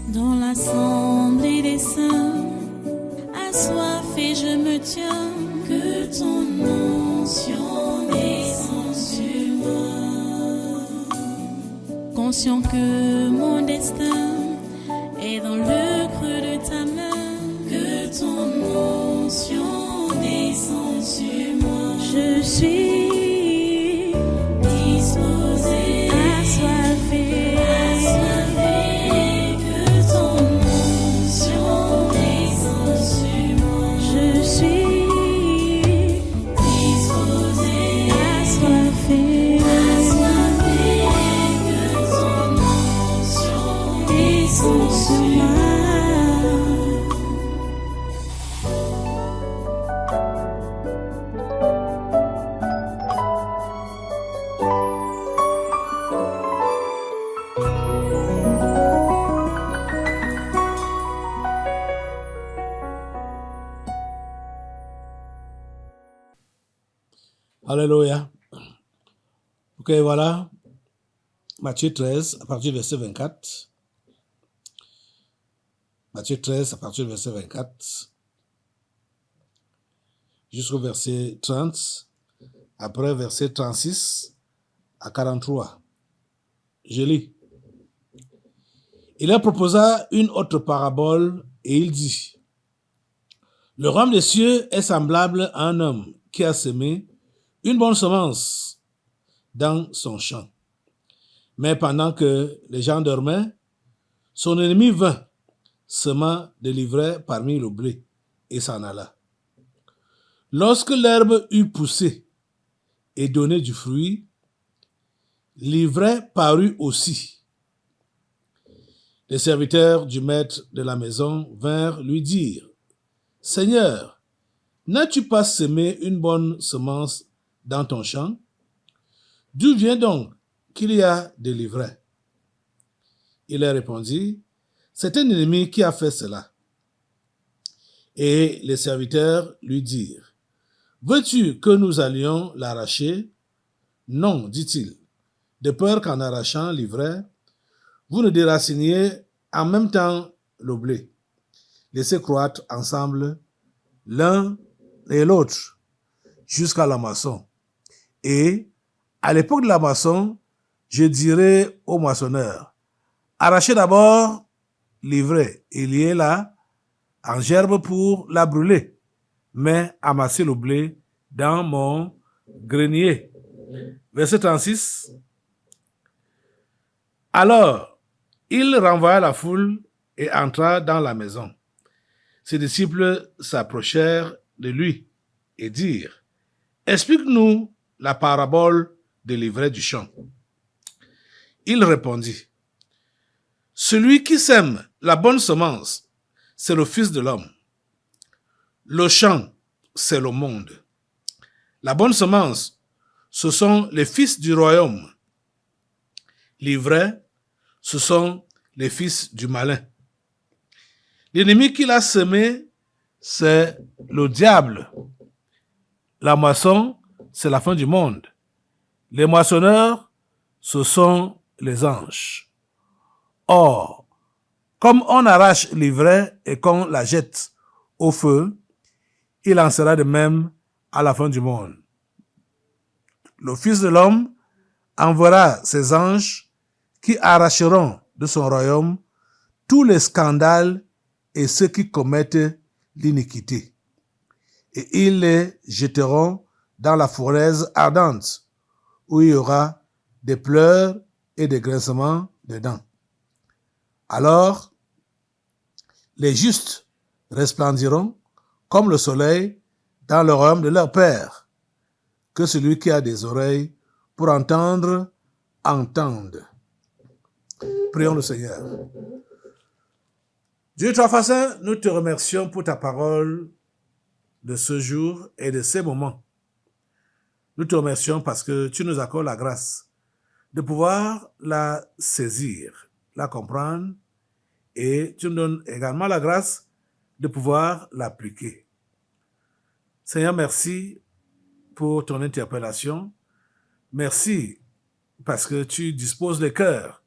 Dans l'assemblée des saints, assoiffé je me tiens, que ton onction descende sur moi. Conscient que mon destin est dans le creux de ta main, que ton onction descende sur moi. Je suis disposé, assoiffé, que ton onction descende sur moi. Je suis disposé, assoiffé, que ton onction descende sur moi. Alléluia. Ok, voilà. Matthieu 13, à partir du verset 24. Matthieu 13, à partir du verset 24. Jusqu'au verset 30. Après, verset 36 à 43. Je lis. Il leur proposa une autre parabole et il dit: Le royaume des cieux est semblable à un homme qui a semé une bonne semence dans son champ. Mais pendant que les gens dormaient, son ennemi vint, sema de l'ivraie parmi le blé, et s'en alla. Lorsque l'herbe eut poussé et donné du fruit, l'ivraie parut aussi. Les serviteurs du maître de la maison vinrent lui dire: Seigneur, n'as-tu pas semé une bonne semence dans ton champ? D'où vient donc qu'il y a de l'ivraie? Il leur répondit: C'est un ennemi qui a fait cela. Et les serviteurs lui dirent: Veux-tu que nous allions l'arracher? Non, dit-il, de peur qu'en arrachant l'ivraie, vous ne déraciniez en même temps le blé. Laissez croître ensemble l'un et l'autre jusqu'à la moisson. Et à l'époque de la moisson, je dirai aux moissonneurs: Arrachez d'abord l'ivraie et liez-la en gerbe pour la brûler, mais amassez le blé dans mon grenier. Verset 36. Alors, il renvoya la foule et entra dans la maison. Ses disciples s'approchèrent de lui et dirent: Explique-nous la parabole de l'ivraie du champ. Il répondit: Celui qui sème la bonne semence, c'est le Fils de l'homme. Le champ, c'est le monde. La bonne semence, ce sont les fils du royaume. L'ivraie, ce sont les fils du malin. L'ennemi qu'il a semé, c'est le diable. La moisson, c'est la fin du monde. Les moissonneurs, ce sont les anges. Or, comme on arrache l'ivraie et qu'on la jette au feu, il en sera de même à la fin du monde. Le Fils de l'homme enverra ses anges qui arracheront de son royaume tous les scandales et ceux qui commettent l'iniquité. Et ils les jetteront dans la fournaise ardente, où il y aura des pleurs et des grincements de dents. Alors, les justes resplendiront comme le soleil dans le royaume de leur Père. Que celui qui a des oreilles pour entendre, entende. Prions le Seigneur. Dieu Tout-Puissant, nous te remercions pour ta parole de ce jour et de ces moments. Nous te remercions parce que tu nous accordes la grâce de pouvoir la saisir, la comprendre, et tu nous donnes également la grâce de pouvoir l'appliquer. Seigneur, merci pour ton interpellation. Merci parce que tu disposes les cœurs,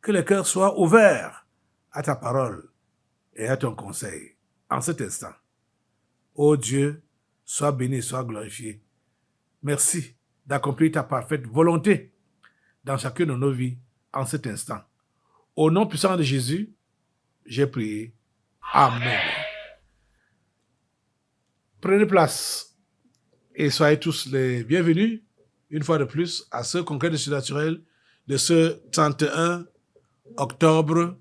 que les cœurs soient ouverts à ta parole et à ton conseil en cet instant. Ô Dieu, sois béni, sois glorifié. Merci d'accomplir ta parfaite volonté dans chacune de nos vies en cet instant. Au nom puissant de Jésus, j'ai prié. Amen. Prenez place et soyez tous les bienvenus, une fois de plus, à ce congrès de surnaturel de ce 31 octobre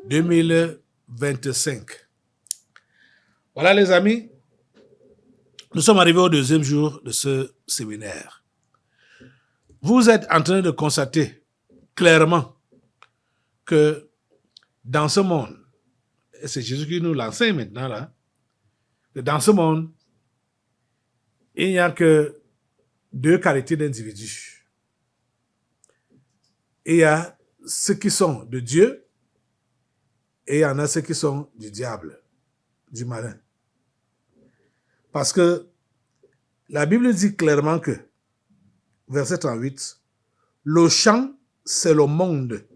2025. Voilà les amis, nous sommes arrivés au deuxième jour de ce séminaire. Vous êtes en train de constater clairement que dans ce monde, et c'est Jésus qui nous l'enseigne maintenant là, que dans ce monde, il n'y a que deux qualités d'individus. Il y a ceux qui sont de Dieu et il y en a ceux qui sont du diable, du malin. Parce que la Bible dit clairement que, verset 38, le champ, c'est le monde.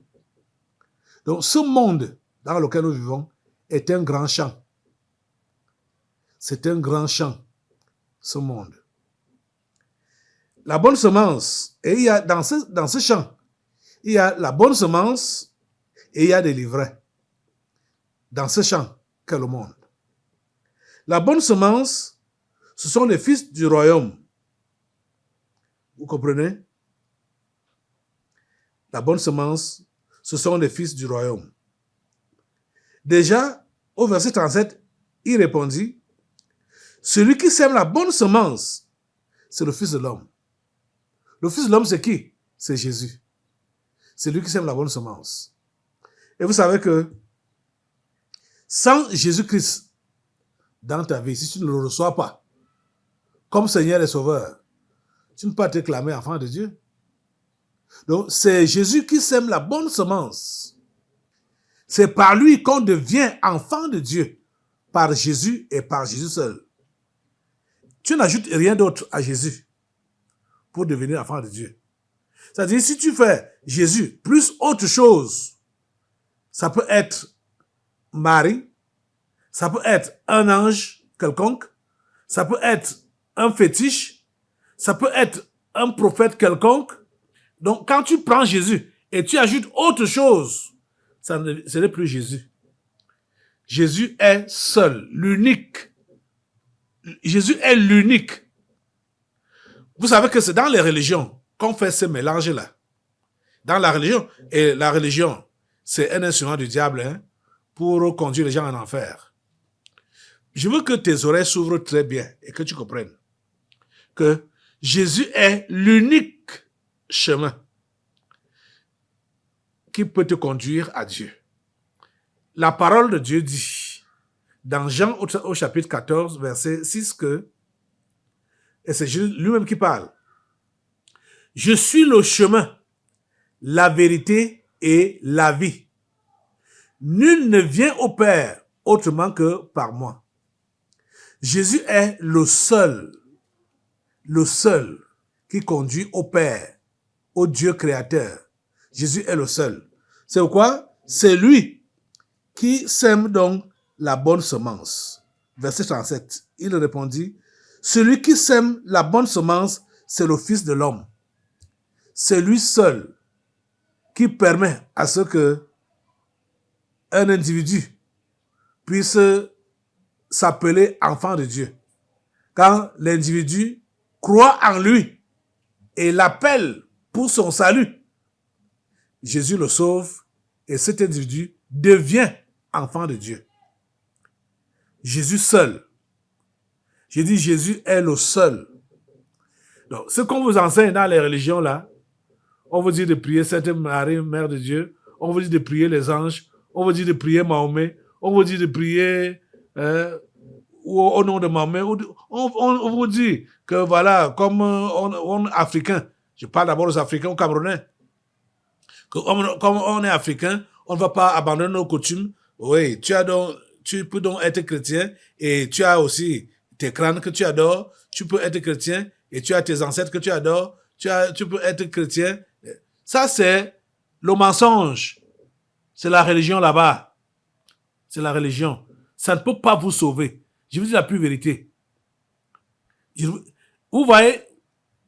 Donc ce monde dans lequel nous vivons est un grand champ. C'est un grand champ, ce monde. La bonne semence, et il y a dans ce champ, il y a la bonne semence et il y a des livrets. Dans ce champ qu'est le monde. La bonne semence, ce sont les fils du royaume. Vous comprenez? La bonne semence, ce sont les fils du royaume. Déjà, au verset 37, il répondit, celui qui sème la bonne semence, c'est le Fils de l'homme. Le Fils de l'homme, c'est qui? C'est Jésus. C'est lui qui sème la bonne semence. Et vous savez que sans Jésus-Christ dans ta vie, si tu ne le reçois pas comme Seigneur et Sauveur, tu ne peux pas te clamer enfant de Dieu. Donc, c'est Jésus qui sème la bonne semence. C'est par lui qu'on devient enfant de Dieu, par Jésus et par Jésus seul. Tu n'ajoutes rien d'autre à Jésus pour devenir enfant de Dieu. C'est-à-dire, si tu fais Jésus plus autre chose, ça peut être Marie, ça peut être un ange quelconque, ça peut être un fétiche, ça peut être un prophète quelconque. Donc, quand tu prends Jésus et tu ajoutes autre chose, ce n'est plus Jésus. Jésus est seul, l'unique. Jésus est l'unique. Vous savez que c'est dans les religions qu'on fait ce mélange-là. Dans la religion, et la religion, c'est un instrument du diable hein, pour conduire les gens en enfer. Je veux que tes oreilles s'ouvrent très bien et que tu comprennes que Jésus est l'unique chemin qui peut te conduire à Dieu. La parole de Dieu dit, dans Jean au chapitre 14, verset 6, que, et c'est Jésus lui-même qui parle, « Je suis le chemin, la vérité et la vie. Nul ne vient au Père autrement que par moi. » Jésus est le seul qui conduit au Père, au Dieu créateur. Jésus est le seul. C'est quoi? C'est lui qui sème donc la bonne semence. Verset 37, il répondit, « Celui qui sème la bonne semence, c'est le Fils de l'homme. C'est lui seul qui permet à ce que un individu puisse s'appeler enfant de Dieu. Quand l'individu croit en lui et l'appelle pour son salut, Jésus le sauve et cet individu devient enfant de Dieu. Jésus seul. J'ai dit Jésus est le seul. Donc, ce qu'on vous enseigne dans les religions là, on vous dit de prier Sainte Marie, Mère de Dieu, on vous dit de prier les anges, on vous dit de prier Mahomet, on vous dit de prier au nom de Mahomet, on vous dit que voilà, comme on est africain, je parle d'abord aux Africains, aux Camerounais, que comme on est africain, on ne va pas abandonner nos coutumes. Oui, tu peux donc être chrétien et tu as aussi tes crânes que tu adores, tu peux être chrétien et tu as tes ancêtres que tu adores, tu peux être chrétien. Ça, c'est le mensonge. C'est la religion là-bas. c'est la religion. Ça ne peut pas vous sauver. Je vous dis la pure vérité. Vous voyez,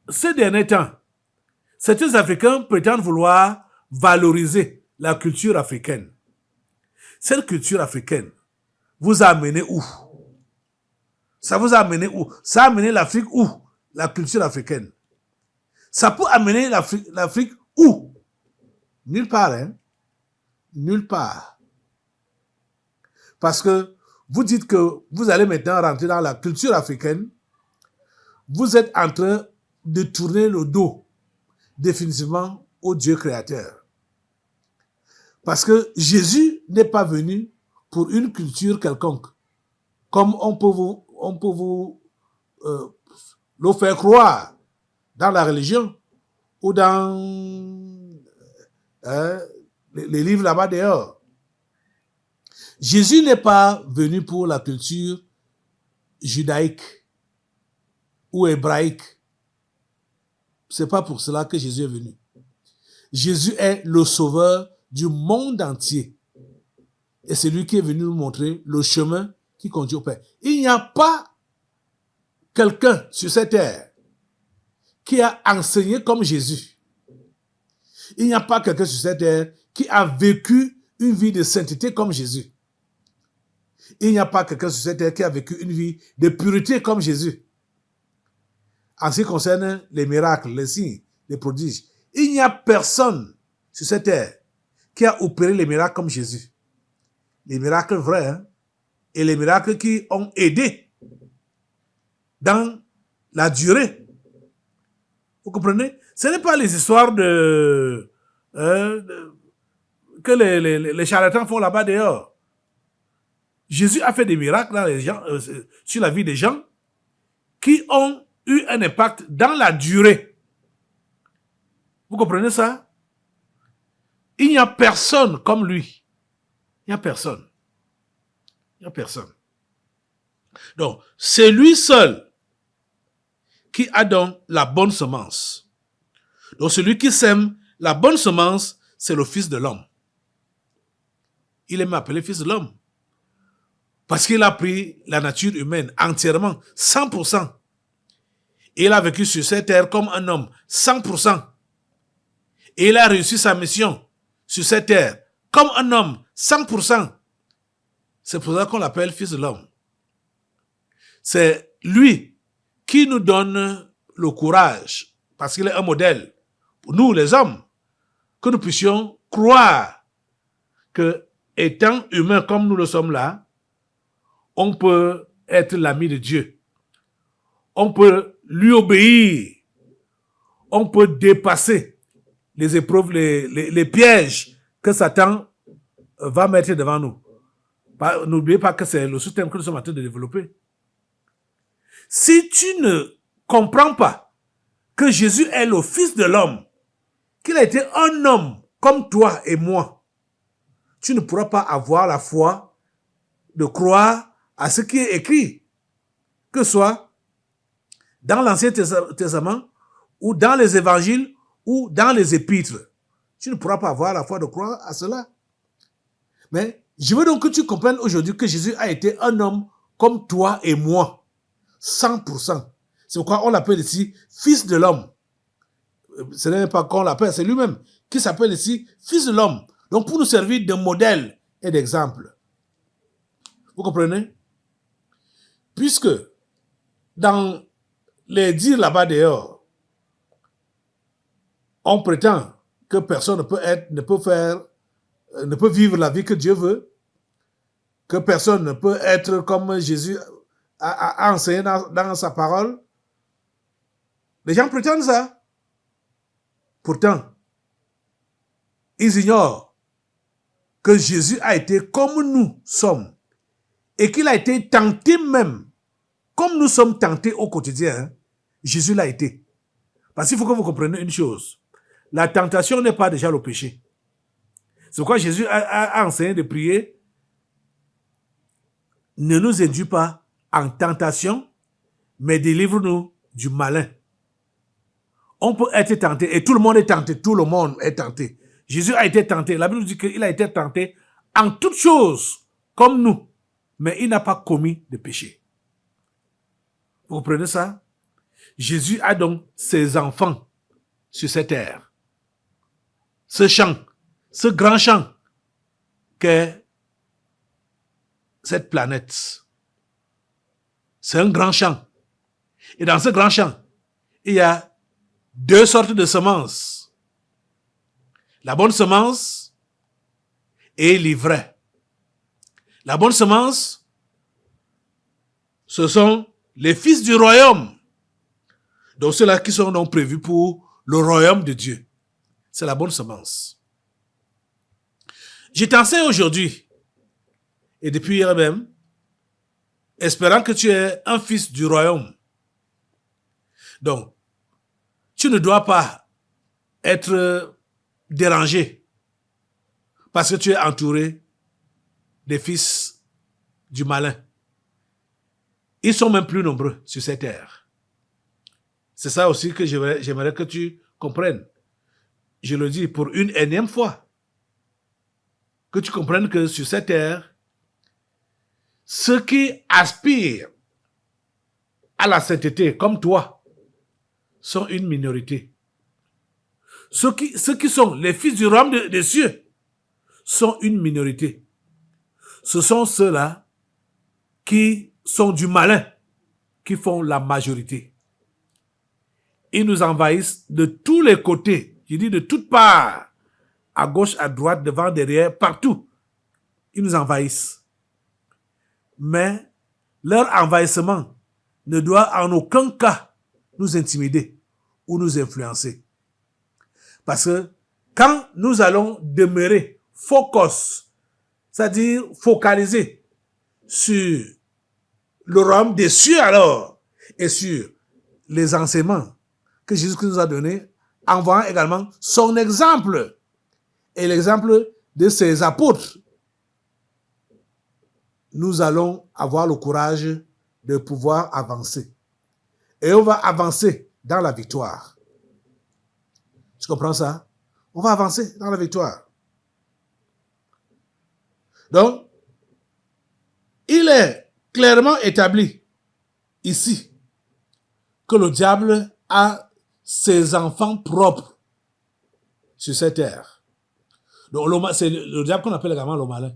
ces derniers temps, certains Africains prétendent vouloir valoriser la culture africaine. Cette culture africaine vous a amené où? Ça vous a amené où? Ça a amené l'Afrique où? La culture africaine. Ça peut amener l'Afrique où? Nulle part, hein? Nulle part. Parce que vous dites que vous allez maintenant rentrer dans la culture africaine. Vous êtes en train de tourner le dos définitivement au Dieu créateur. Parce que Jésus n'est pas venu pour une culture quelconque. Comme on peut vous le faire croire dans la religion ou dans les livres là-bas dehors. Jésus n'est pas venu pour la culture judaïque ou hébraïque. C'est pas pour cela que Jésus est venu. Jésus est le sauveur du monde entier. Et c'est lui qui est venu nous montrer le chemin qui conduit au Père. Il n'y a pas quelqu'un sur cette terre qui a enseigné comme Jésus. Il n'y a pas quelqu'un sur cette terre qui a vécu une vie de sainteté comme Jésus. Il n'y a pas quelqu'un sur cette terre qui a vécu une vie de pureté comme Jésus. En ce qui concerne les miracles, les signes, les prodiges, il n'y a personne sur cette terre qui a opéré les miracles comme Jésus. Les miracles vrais, hein, et les miracles qui ont aidé dans la durée. Vous comprenez? Ce n'est pas les histoires que les charlatans font là-bas dehors. Jésus a fait des miracles dans les gens, sur la vie des gens qui ont eu un impact dans la durée. Vous comprenez ça? Il n'y a personne comme lui. Il n'y a personne. Il n'y a personne. Donc, c'est lui seul qui a donc la bonne semence. Donc, celui qui sème la bonne semence, c'est le Fils de l'homme. Il est appelé Fils de l'homme. Parce qu'il a pris la nature humaine entièrement, 100%. Et il a vécu sur cette terre comme un homme, 100%. Et il a réussi sa mission sur cette terre comme un homme, 100%. C'est pour ça qu'on l'appelle Fils de l'homme. C'est lui qui nous donne le courage, parce qu'il est un modèle pour nous les hommes, que nous puissions croire que, étant humains comme nous le sommes là, on peut être l'ami de Dieu. On peut lui obéir. On peut dépasser les épreuves, les pièges que Satan va mettre devant nous. N'oubliez pas que c'est le système que nous sommes en train de développer. Si tu ne comprends pas que Jésus est le Fils de l'homme, qu'il a été un homme comme toi et moi, tu ne pourras pas avoir la foi de croire à ce qui est écrit, que ce soit dans l'Ancien Testament, ou dans les évangiles, ou dans les épîtres. Tu ne pourras pas avoir la foi de croire à cela. Mais je veux donc que tu comprennes aujourd'hui que Jésus a été un homme comme toi et moi, 100%. C'est pourquoi on l'appelle ici Fils de l'homme. Ce n'est pas qu'on l'appelle, c'est lui-même qui s'appelle ici Fils de l'homme. Donc pour nous servir de modèle et d'exemple. Vous comprenez? Puisque dans les dires là-bas dehors, on prétend que personne ne peut vivre la vie que Dieu veut, que personne ne peut être comme Jésus a enseigné dans sa parole. Les gens prétendent ça. Pourtant, ils ignorent que Jésus a été comme nous sommes et qu'il a été tenté même, comme nous sommes tentés au quotidien. Hein, Jésus l'a été. Parce qu'il faut que vous compreniez une chose. La tentation n'est pas déjà le péché. C'est pourquoi Jésus a enseigné de prier. Ne nous induis pas en tentation, mais délivre-nous du malin. On peut être tenté, et tout le monde est tenté, tout le monde est tenté. Jésus a été tenté. La Bible dit qu'il a été tenté en toutes choses, comme nous, mais il n'a pas commis de péché. Vous comprenez ça? Jésus a donc ses enfants sur cette terre. Ce champ, ce grand champ qu'est cette planète. C'est un grand champ. Et dans ce grand champ, il y a deux sortes de semences. La bonne semence et l'ivraie. La bonne semence, ce sont les fils du royaume. Donc ceux-là qui sont donc prévus pour le royaume de Dieu. C'est la bonne semence. Je t'enseigne aujourd'hui, et depuis hier même, espérant que tu es un fils du royaume. Donc, tu ne dois pas être dérangé parce que tu es entouré des fils du malin. Ils sont même plus nombreux sur cette terre. C'est ça aussi que j'aimerais que tu comprennes. Je le dis pour une énième fois. Que tu comprennes que sur cette terre, ceux qui aspirent à la sainteté, comme toi, sont une minorité. Ceux qui sont les fils du royaume des cieux sont une minorité. Ce sont ceux-là qui sont du malin, qui font la majorité. Ils nous envahissent de tous les côtés. Je dis de toutes parts. À gauche, à droite, devant, derrière, partout. Ils nous envahissent. Mais leur envahissement ne doit en aucun cas nous intimider ou nous influencer. Parce que quand nous allons demeurer focus, c'est-à-dire focaliser sur le royaume des cieux alors, et sur les enseignements que Jésus nous a donnés, en voyant également son exemple et l'exemple de ses apôtres, nous allons avoir le courage de pouvoir avancer. Et on va avancer dans la victoire. Tu comprends ça? On va avancer dans la victoire. Donc, il est clairement établi ici que le diable a ses enfants propres sur cette terre. Donc, c'est le diable qu'on appelle également le malin.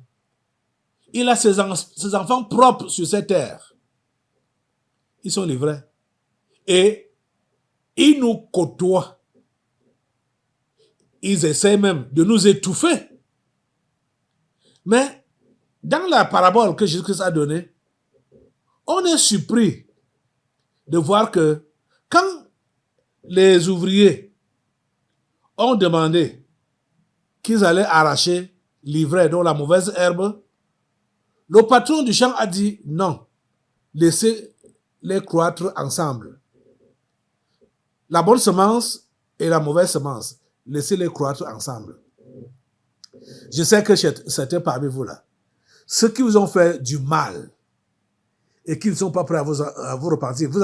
Il a ses enfants propres sur cette terre. Ils sont les vrais. Et ils nous côtoient. Ils essaient même de nous étouffer. Mais dans la parabole que Jésus-Christ a donnée, on est surpris de voir que quand les ouvriers ont demandé qu'ils allaient arracher l'ivraie, donc la mauvaise herbe, le patron du champ a dit non, laissez-les croître ensemble. La bonne semence et la mauvaise semence, laissez-les croître ensemble. Je sais que certains parmi vous là, ceux qui vous ont fait du mal et qui ne sont pas prêts à vous repentir, vous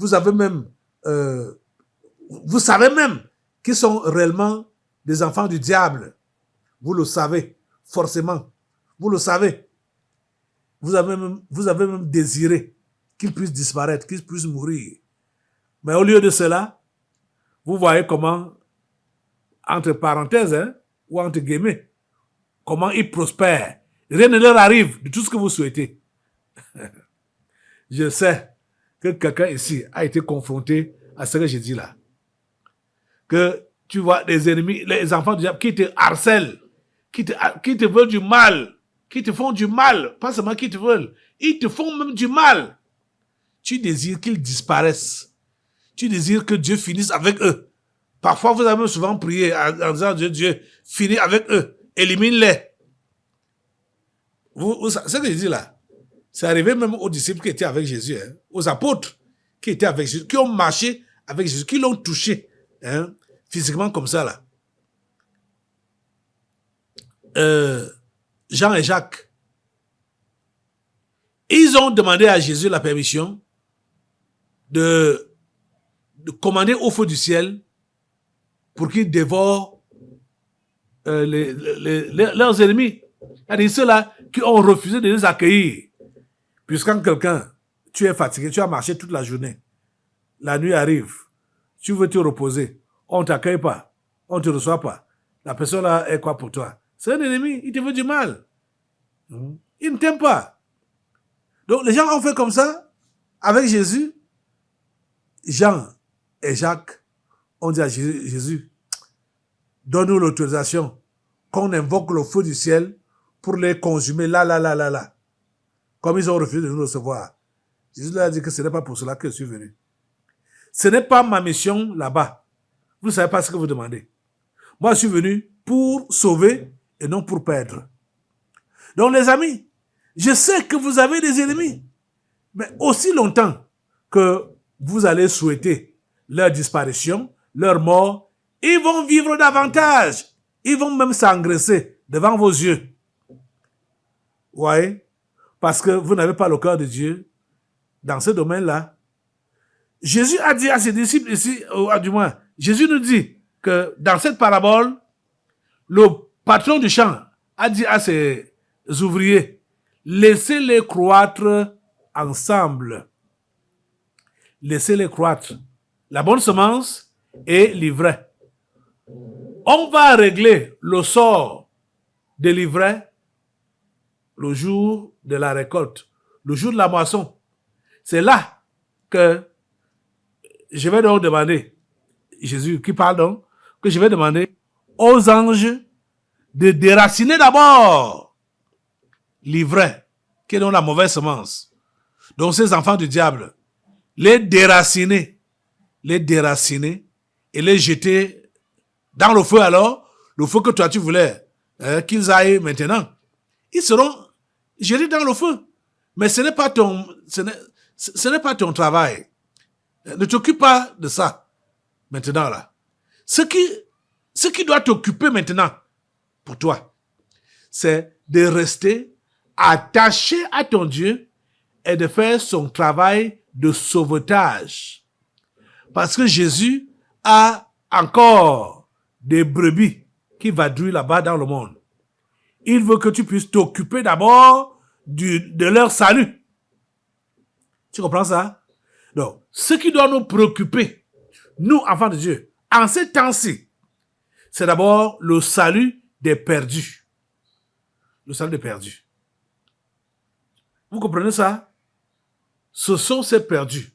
savez même qu'ils sont réellement des enfants du diable. Vous le savez, forcément. Vous le savez. Vous avez même désiré qu'ils puissent disparaître, qu'ils puissent mourir. Mais au lieu de cela, vous voyez comment, entre parenthèses, ou entre guillemets, comment ils prospèrent. Rien ne leur arrive de tout ce que vous souhaitez. Je sais que quelqu'un ici a été confronté à ce que j'ai dit là. Que tu vois des ennemis, les enfants du diable qui te harcèlent, qui te veulent du mal, qui te font du mal, pas seulement qui te veulent, ils te font même du mal. Tu désires qu'ils disparaissent. Tu désires que Dieu finisse avec eux. Parfois, vous avez souvent prié en disant Dieu, finis avec eux, élimine-les. Ce que je dis là, c'est arrivé même aux disciples qui étaient avec Jésus, aux apôtres qui étaient avec Jésus, qui ont marché avec Jésus, qui l'ont touché physiquement comme ça là. Jean et Jacques, ils ont demandé à Jésus la permission de commander au feu du ciel pour qu'ils dévorent leurs ennemis. C'est-à-dire ceux-là qui ont refusé de nous accueillir. Puisqu'en quelqu'un, tu es fatigué, tu as marché toute la journée, la nuit arrive, tu veux te reposer, on ne t'accueille pas, on ne te reçoit pas. La personne là est quoi pour toi? C'est un ennemi, il te veut du mal. Il ne t'aime pas. Donc les gens ont fait comme ça avec Jésus. Jean et Jacques ont dit à Jésus, donne-nous l'autorisation qu'on invoque le feu du ciel pour les consumer là. Comme ils ont refusé de nous recevoir. Jésus leur a dit que ce n'est pas pour cela que je suis venu. Ce n'est pas ma mission là-bas. Vous ne savez pas ce que vous demandez. Moi, je suis venu pour sauver et non pour perdre. Donc, les amis, je sais que vous avez des ennemis. Mais aussi longtemps que vous allez souhaiter leur disparition, leur mort, ils vont vivre davantage. Ils vont même s'engraisser devant vos yeux. Vous voyez? Parce que vous n'avez pas le cœur de Dieu dans ce domaine-là. Jésus a dit à ses disciples ici, du moins, Jésus nous dit que dans cette parabole, le patron du champ a dit à ses ouvriers, laissez-les croître ensemble. Laissez-les croître. La bonne semence est l'ivraie. On va régler le sort de l'ivraie le jour de la récolte, le jour de la moisson. C'est là que je vais donc demander, Jésus qui parle donc, que je vais demander aux anges de déraciner d'abord l'ivraie, qui est donc la mauvaise semence. Donc ces enfants du diable, les déraciner et les jeter dans le feu alors, le feu que toi tu voulais qu'ils aillent maintenant. Ils seront jetés dans le feu. Mais ce n'est pas ton travail. Ne t'occupe pas de ça maintenant là. Ce qui doit t'occuper maintenant pour toi, c'est de rester attaché à ton Dieu et de faire son travail de sauvetage. Parce que Jésus a encore des brebis qui vadrouillent là-bas dans le monde. Il veut que tu puisses t'occuper d'abord de leur salut. Tu comprends ça? Donc, ce qui doit nous préoccuper, nous, enfants de Dieu, en ces temps-ci, c'est d'abord le salut des perdus. Le salut des perdus. Vous comprenez ça? Ce sont ces perdus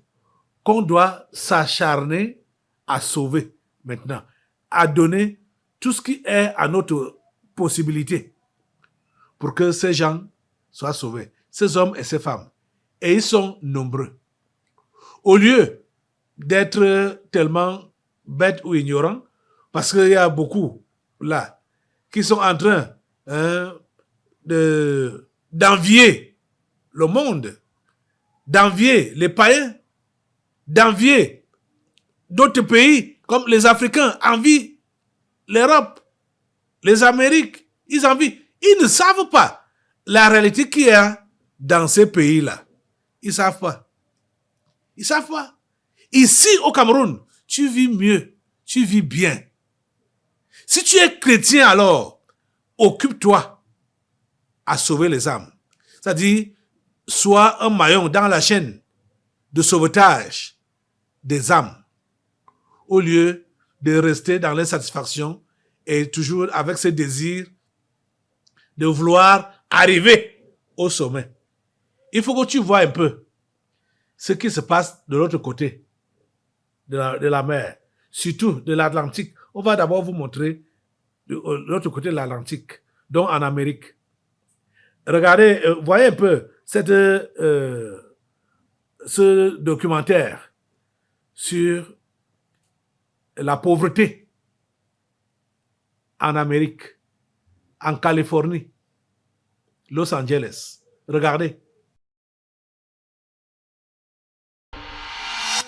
qu'on doit s'acharner à sauver maintenant, à donner tout ce qui est à notre possibilité pour que ces gens soient sauvés, ces hommes et ces femmes. Et ils sont nombreux. Au lieu d'être tellement bêtes ou ignorants, parce qu'il y a beaucoup là qui sont en train d'envier le monde, d'envier les païens, d'envier d'autres pays comme les Africains, envient l'Europe, les Amériques, ils envient. Ils ne savent pas la réalité qu'il y a dans ces pays-là. Ils ne savent pas. Ils ne savent pas. Ici, au Cameroun, tu vis mieux, tu vis bien. Si tu es chrétien, alors, occupe-toi à sauver les âmes. C'est-à-dire, sois un maillon dans la chaîne de sauvetage des âmes, au lieu de rester dans l'insatisfaction et toujours avec ce désir de vouloir arriver au sommet. Il faut que tu vois un peu ce qui se passe de l'autre côté de la mer, surtout de l'Atlantique. On va d'abord vous montrer de l'autre côté de l'Atlantique, donc en Amérique. Regardez, voyez un peu ce documentaire sur la pauvreté en Amérique, en Californie, Los Angeles. Regardez.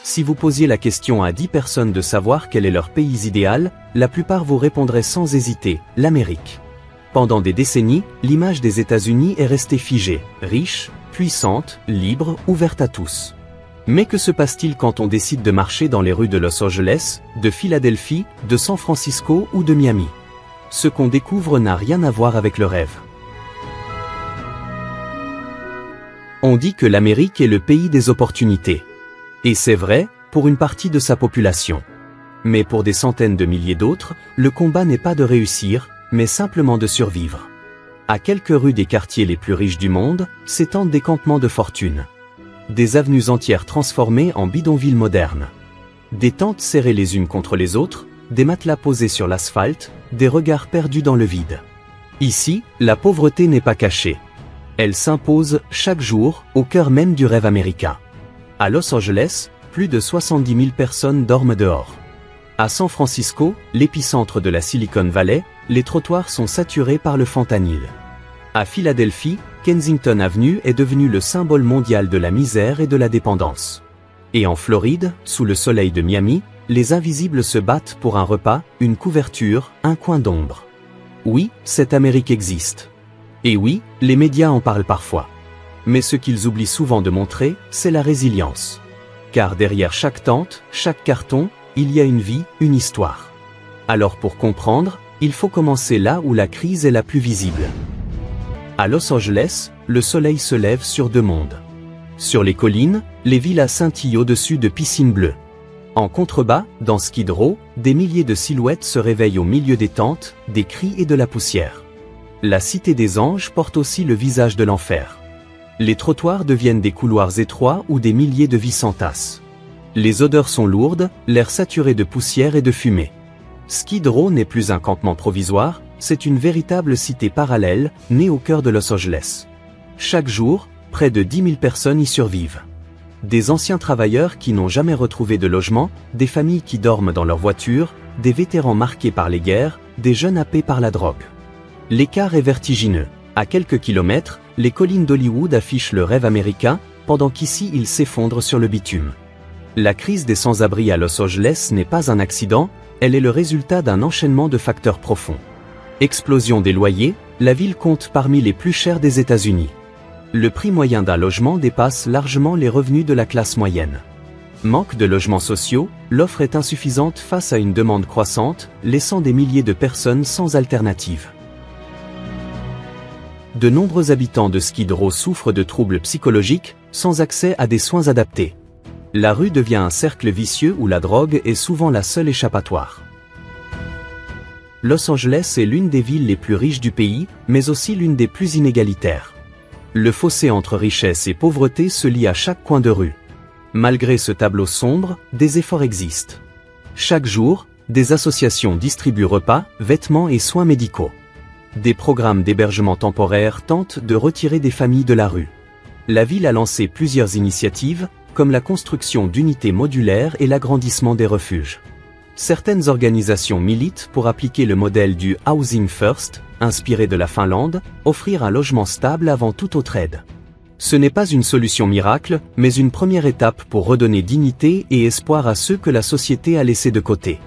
Si vous posiez la question à 10 personnes de savoir quel est leur pays idéal, la plupart vous répondraient sans hésiter, l'Amérique. Pendant des décennies, l'image des États-Unis est restée figée, riche, puissante, libre, ouverte à tous. Mais que se passe-t-il quand on décide de marcher dans les rues de Los Angeles, de Philadelphie, de San Francisco ou de Miami? Ce qu'on découvre n'a rien à voir avec le rêve. On dit que l'Amérique est le pays des opportunités. Et c'est vrai, pour une partie de sa population. Mais pour des centaines de milliers d'autres, le combat n'est pas de réussir, mais simplement de survivre. À quelques rues des quartiers les plus riches du monde, s'étendent des campements de fortune. Des avenues entières transformées en bidonvilles modernes. Des tentes serrées les unes contre les autres, des matelas posés sur l'asphalte, des regards perdus dans le vide. Ici, la pauvreté n'est pas cachée. Elle s'impose, chaque jour, au cœur même du rêve américain. À Los Angeles, plus de 70 000 personnes dorment dehors. À San Francisco, l'épicentre de la Silicon Valley, les trottoirs sont saturés par le fentanyl. À Philadelphie, Kensington Avenue est devenue le symbole mondial de la misère et de la dépendance. Et en Floride, sous le soleil de Miami, les invisibles se battent pour un repas, une couverture, un coin d'ombre. Oui, cette Amérique existe. Et oui, les médias en parlent parfois. Mais ce qu'ils oublient souvent de montrer, c'est la résilience. Car derrière chaque tente, chaque carton, il y a une vie, une histoire. Alors pour comprendre, il faut commencer là où la crise est la plus visible. À Los Angeles, le soleil se lève sur deux mondes. Sur les collines, les villas scintillent au-dessus de piscines bleues. En contrebas, dans Skid Row, des milliers de silhouettes se réveillent au milieu des tentes, des cris et de la poussière. La cité des anges porte aussi le visage de l'enfer. Les trottoirs deviennent des couloirs étroits où des milliers de vies s'entassent. Les odeurs sont lourdes, l'air saturé de poussière et de fumée. Skid Row n'est plus un campement provisoire, c'est une véritable cité parallèle, née au cœur de Los Angeles. Chaque jour, près de 10 000 personnes y survivent. Des anciens travailleurs qui n'ont jamais retrouvé de logement, des familles qui dorment dans leur voiture, des vétérans marqués par les guerres, des jeunes happés par la drogue. L'écart est vertigineux. À quelques kilomètres, les collines d'Hollywood affichent le rêve américain, pendant qu'ici il s'effondre sur le bitume. La crise des sans-abri à Los Angeles n'est pas un accident, elle est le résultat d'un enchaînement de facteurs profonds. Explosion des loyers, la ville compte parmi les plus chères des États-Unis. Le prix moyen d'un logement dépasse largement les revenus de la classe moyenne. Manque de logements sociaux, l'offre est insuffisante face à une demande croissante, laissant des milliers de personnes sans alternative. De nombreux habitants de Skid Row souffrent de troubles psychologiques, sans accès à des soins adaptés. La rue devient un cercle vicieux où la drogue est souvent la seule échappatoire. Los Angeles est l'une des villes les plus riches du pays, mais aussi l'une des plus inégalitaires. Le fossé entre richesse et pauvreté se lit à chaque coin de rue. Malgré ce tableau sombre, des efforts existent. Chaque jour, des associations distribuent repas, vêtements et soins médicaux. Des programmes d'hébergement temporaire tentent de retirer des familles de la rue. La ville a lancé plusieurs initiatives, comme la construction d'unités modulaires et l'agrandissement des refuges. Certaines organisations militent pour appliquer le modèle du « Housing First », inspiré de la Finlande, offrir un logement stable avant toute autre aide. Ce n'est pas une solution miracle, mais une première étape pour redonner dignité et espoir à ceux que la société a laissés de côté.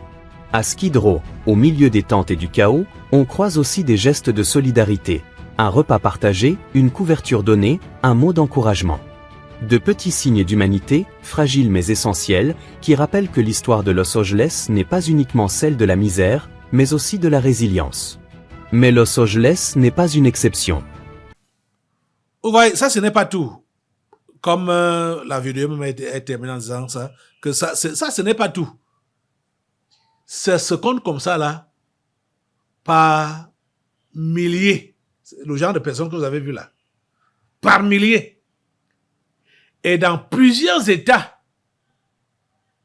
À Skid Row, au milieu des tentes et du chaos, on croise aussi des gestes de solidarité. Un repas partagé, une couverture donnée, un mot d'encouragement. De petits signes d'humanité, fragiles mais essentiels, qui rappellent que l'histoire de Los Angeles n'est pas uniquement celle de la misère, mais aussi de la résilience. Mais Los Angeles n'est pas une exception. Vous voyez, ça ce n'est pas tout. Comme la vidéo même est terminée en disant ça, que ça ce n'est pas tout. Ça se compte comme ça là, par milliers, le genre de personnes que vous avez vu là, par milliers. Et dans plusieurs États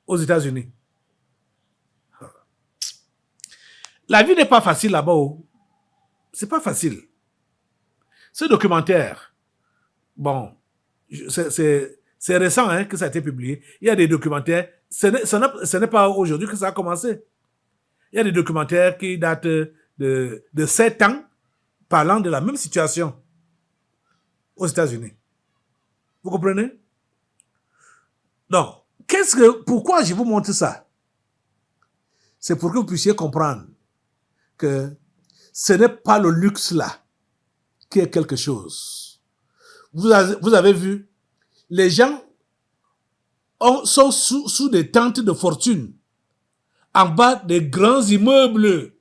aux États-Unis. La vie n'est pas facile là-bas. C'est pas facile. Ce documentaire, bon, c'est récent hein, que ça a été publié. Il y a des documentaires, ce n'est pas aujourd'hui que ça a commencé. Il y a des documentaires qui datent de 7 ans, parlant de la même situation aux États-Unis. Vous comprenez? Donc, pourquoi je vous montre ça? C'est pour que vous puissiez comprendre que ce n'est pas le luxe là qui est quelque chose. Vous avez vu, les gens sont sous des tentes de fortune, en bas des grands immeubles.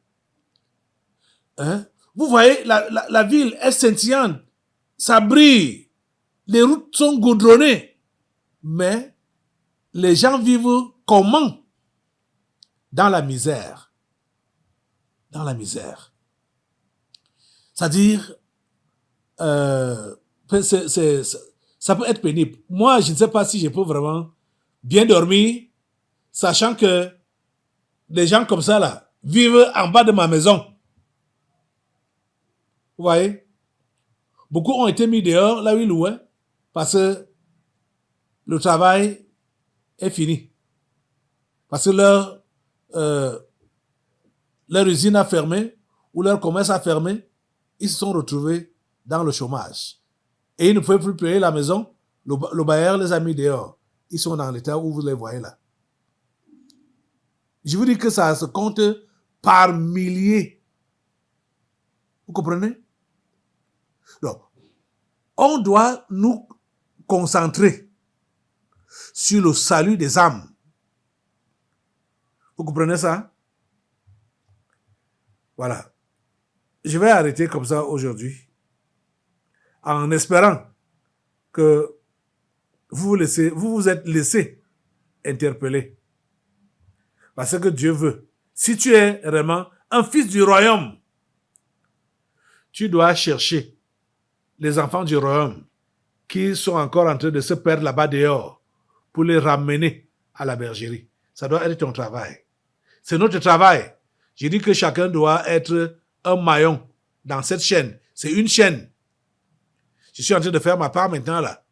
Hein? Vous voyez, la ville est scintillante, ça brille. Les routes sont goudronnées. Mais les gens vivent comment? Dans la misère. Dans la misère. C'est-à-dire, ça peut être pénible. Moi, je ne sais pas si je peux vraiment bien dormir, sachant que des gens comme ça, là, vivent en bas de ma maison. Vous voyez? Beaucoup ont été mis dehors, là où ils louaient, parce que le travail est fini. Parce que leur usine a fermé, ou leur commerce a fermé, ils se sont retrouvés dans le chômage. Et ils ne pouvaient plus payer la maison, le bailleur les a mis dehors. Ils sont dans l'état où vous les voyez là. Je vous dis que ça se compte par milliers. Vous comprenez? Donc, on doit nous concentrer sur le salut des âmes. Vous comprenez ça? Voilà. Je vais arrêter comme ça aujourd'hui, en espérant que vous vous êtes laissé interpeller. Parce que Dieu veut. Si tu es vraiment un fils du royaume, tu dois chercher les enfants du royaume qui sont encore en train de se perdre là-bas dehors pour les ramener à la bergerie. Ça doit être ton travail. C'est notre travail. Je dis que chacun doit être un maillon dans cette chaîne. C'est une chaîne. Je suis en train de faire ma part maintenant là.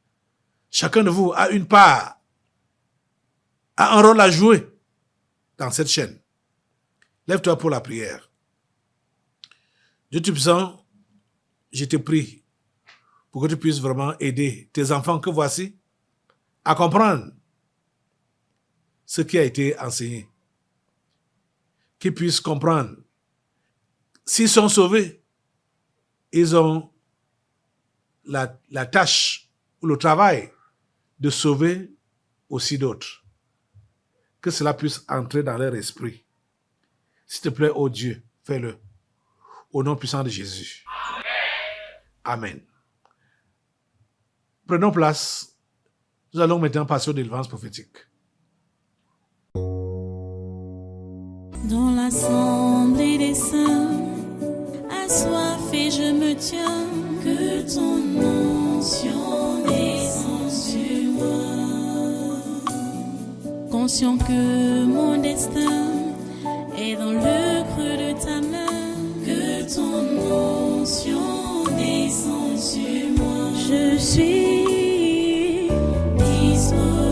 Chacun de vous a une part, a un rôle à jouer dans cette chaîne. Lève-toi pour la prière. Dieu Tout-Puissant, je te prie pour que tu puisses vraiment aider tes enfants que voici à comprendre ce qui a été enseigné. Qu'ils puissent comprendre. S'ils sont sauvés, ils ont la tâche ou le travail de sauver aussi d'autres. Que cela puisse entrer dans leur esprit. S'il te plaît, oh Dieu, fais-le. Au nom puissant de Jésus. Amen. Prenons place. Nous allons maintenant passer aux délivrances prophétiques. Dans l'assemblée des saints, assoiffé je me tiens, que ton onction descende sur moi. Conscient que mon destin est dans le creux de ta main, que ton onction descende sur moi. Je suis disponible.